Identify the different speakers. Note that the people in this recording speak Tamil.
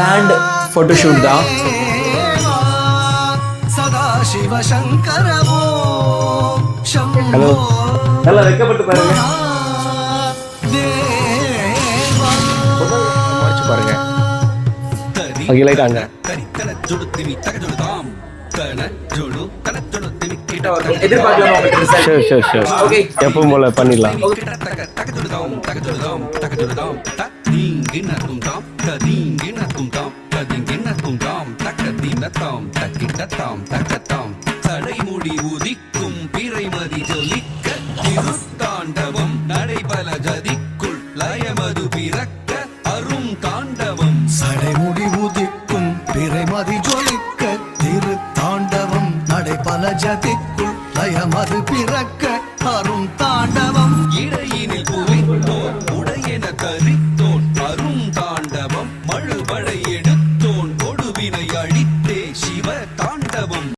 Speaker 1: பிளான்ட் ஃபோட்டோஷூட் தான்.
Speaker 2: ஹலோ, நல்லா வெக்கப்பட்டு பாருங்க, முடிச்சு பாருங்க. ஓகே, லைட் ஆங்க. ஷூர் ஷூர் ஷூர், எப்பவும் போல பண்ணிடலாம்.
Speaker 3: தடைமுடி உதிக்கும் பிறைமதி ஜொலி